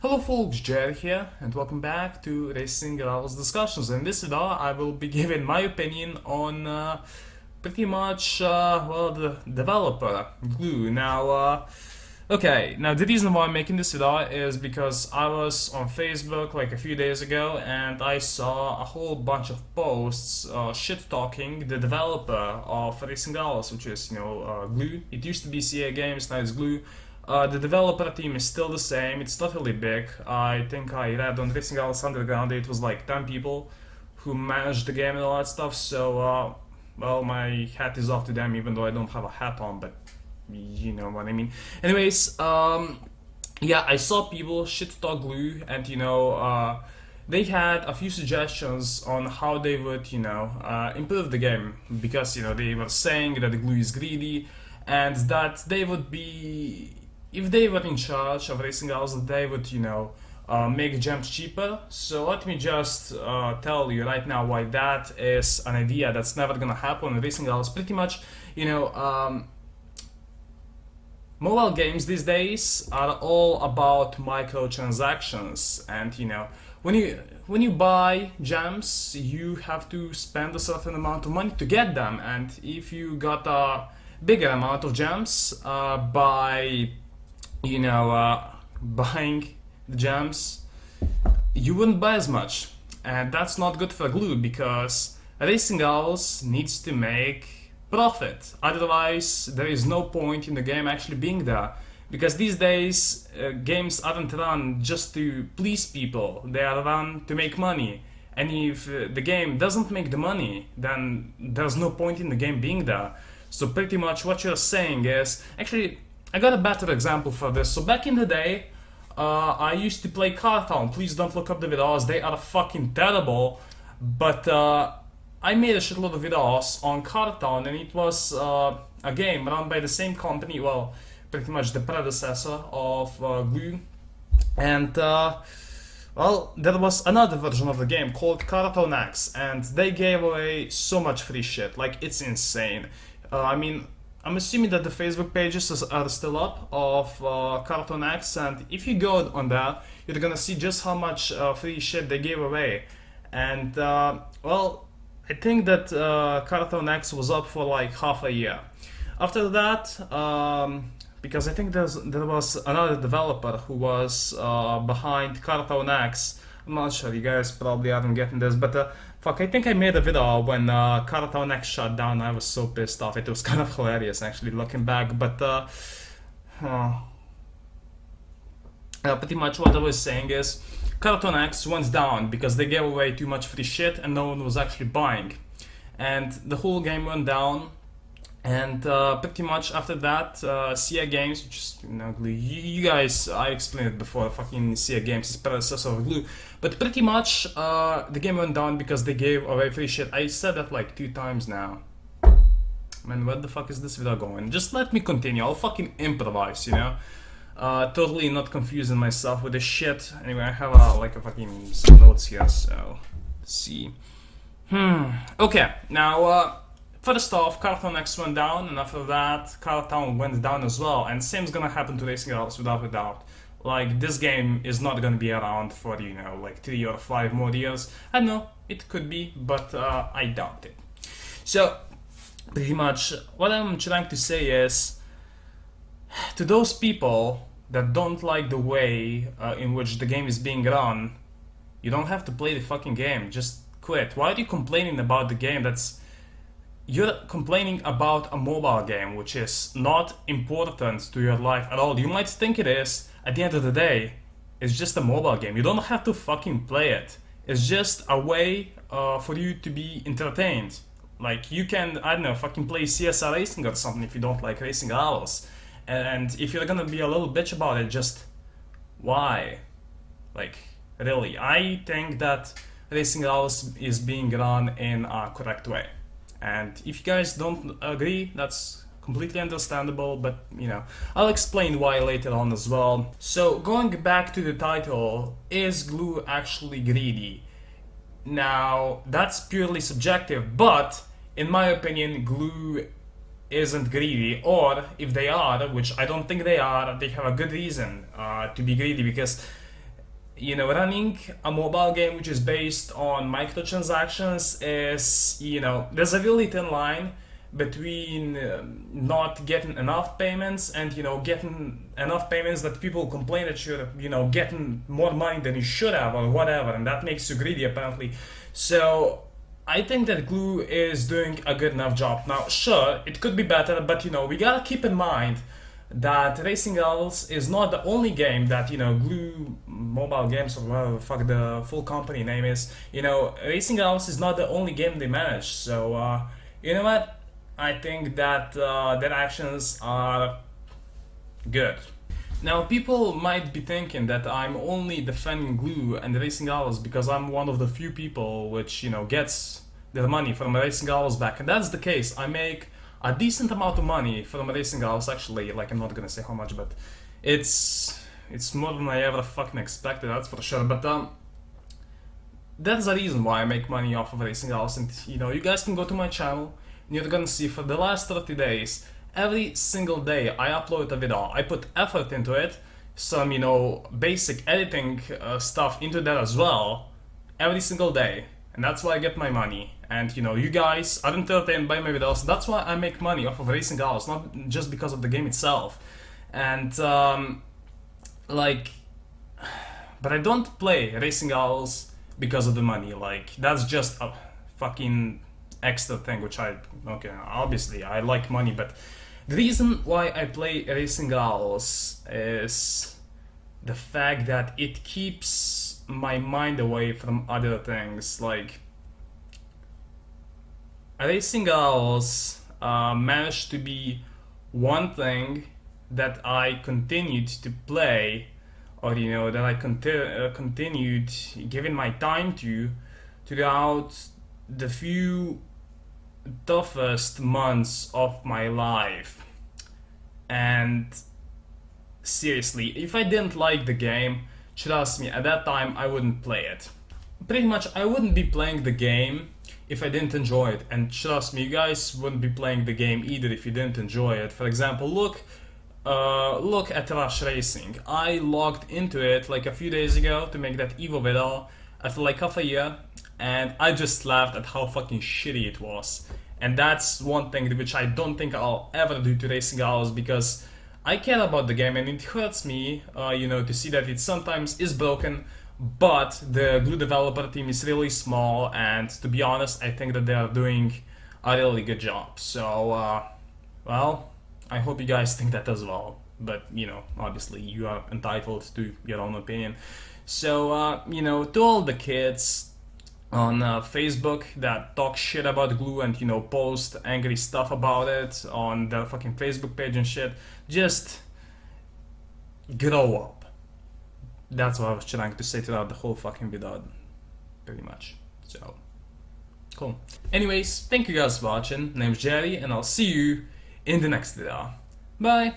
Hello folks, Jared here, and welcome back to Racing Levels Discussions. In this video, I will be giving my opinion on pretty much, the developer, GLU. Now, the reason why I'm making this video is because I was on Facebook like a few days ago, and I saw a whole bunch of posts shit-talking the developer of Racing Levels, which is, GLU. It used to be CA Games, now it's GLU. The developer team is still the same, it's not really big. I think I read on Racing Levels Underground it was like 10 people who managed the game and all that stuff, so, well, my hat is off to them, even though I don't have a hat on, but you know what I mean. Anyways, yeah, I saw people shit-talk GLU, and, they had a few suggestions on how they would, improve the game, because, they were saying that the GLU is greedy, and that they would be, if they were in charge of Racing Levels, they would, make gems cheaper. So let me just tell you right now why that is an idea that's never gonna happen in Racing Levels. Pretty much, mobile games these days are all about microtransactions, and when you buy gems, you have to spend a certain amount of money to get them, and if you got a bigger amount of gems by buying the gems, you wouldn't buy as much, and that's not good for GLU, because Racing Levels needs to make profit, otherwise there is no point in the game actually being there, because these days games aren't run just to please people, they are run to make money, and if the game doesn't make the money, then there's no point in the game being there. So pretty much what you're saying is, actually, I got a better example for this. So back in the day, I used to play Cartown. Please don't look up the videos, they are fucking terrible. But I made a shitload of videos on Cartown, and it was a game run by the same company, well, pretty much the predecessor of GLU. And well, there was another version of the game called Cartoon X, and they gave away so much free shit, like it's insane. I'm assuming that the Facebook pages are still up of Cartoon X, and if you go on there, you're gonna see just how much free shit they gave away. And well, I think that Cartoon X was up for like half a year. After that, because I think there was another developer who was behind Cartoon X. I'm not sure, you guys probably aren't getting this, but fuck, I think I made a video when Cartoon X shut down. I was so pissed off. It was kind of hilarious actually looking back, but pretty much what I was saying is Cartoon X went down because they gave away too much free shit and no one was actually buying, and the whole game went down. And pretty much after that, CA Games, which is, GLU, you guys, I explained it before, fucking CA Games is predecessor of GLU, but pretty much the game went down because they gave away free shit. I said that like 2 times now. Man, where the fuck is this video going? Just let me continue, I'll fucking improvise, totally not confusing myself with this shit. Anyway, I have like a fucking some notes here, so let's see. Okay, now first off, Cartoon X went down, and after that, Cartown went down as well, and same's gonna happen to Racing Levels without a doubt. Like, this game is not gonna be around for, like 3 or 5 more years. I don't know, it could be, but I doubt it. So, pretty much, what I'm trying to say is, to those people that don't like the way in which the game is being run, you don't have to play the fucking game, just quit. Why are you complaining about the game you're complaining about a mobile game, which is not important to your life at all. You might think it is, at the end of the day, it's just a mobile game. You don't have to fucking play it. It's just a way for you to be entertained. Like, you can, I don't know, fucking play CSR Racing or something if you don't like Racing Levels. And if you're gonna be a little bitch about it, just why? Like, really, I think that Racing Levels is being run in a correct way. And if you guys don't agree, that's completely understandable, but I'll explain why later on as well. So going back to the title, is GLU actually greedy? Now, that's purely subjective, but in my opinion, GLU isn't greedy, or if they are, which I don't think they are, they have a good reason to be greedy, because you know, running a mobile game which is based on microtransactions is, you know, there's a really thin line between not getting enough payments and, you know, getting enough payments that people complain that you're, you know, getting more money than you should have or whatever, and that makes you greedy apparently. So I think that GLU is doing a good enough job. Now, sure, it could be better, but, you know, we gotta keep in mind that Racing Girls is not the only game that, you know, GLU Mobile Games, or whatever the fuck the full company name is, you know, Racing Girls is not the only game they manage. So, you know what? I think that their actions are good. Now, people might be thinking that I'm only defending GLU and Racing Girls because I'm one of the few people which, you know, gets their money from Racing Girls back, and that's the case. I make a decent amount of money from Racing Girls, actually. Like, I'm not gonna say how much, but it's more than I ever fucking expected, that's for sure. But that's the reason why I make money off of Racing Girls. And, you know, you guys can go to my channel and you're gonna see for the last 30 days, every single day I upload a video. I put effort into it, some, you know, basic editing stuff into that as well, every single day. And that's why I get my money. And, you know, you guys are entertained by my videos. That's why I make money off of Racing Girls, not just because of the game itself. And, like, but I don't play Racing Girls because of the money. Like, that's just a fucking extra thing, which okay, obviously I like money, but the reason why I play Racing Girls is the fact that it keeps my mind away from other things. Like, Racing Girls managed to be one thing that I continued to play, or, you know, that I continued giving my time to throughout the few toughest months of my life. And seriously, if I didn't like the game, trust me, at that time I wouldn't play it. Pretty much I wouldn't be playing the game if I didn't enjoy it, and trust me, you guys wouldn't be playing the game either if you didn't enjoy it. For example, look at Rush Racing. I logged into it like a few days ago to make that Evo video after like half a year, and I just laughed at how fucking shitty it was. And that's one thing which I don't think I'll ever do to Racing Girls, because I care about the game and it hurts me, you know, to see that it sometimes is broken, but the GLU developer team is really small, and to be honest, I think that they are doing a really good job. So, well, I hope you guys think that as well. But, you know, obviously you are entitled to your own opinion. So, you know, to all the kids on Facebook that talk shit about GLU and, you know, post angry stuff about it on their fucking Facebook page and shit, just grow up. That's what I was trying to say throughout the whole fucking video, pretty much. So, cool. Anyways, thank you guys for watching. My name's Jerry, and I'll see you in the next video. Bye!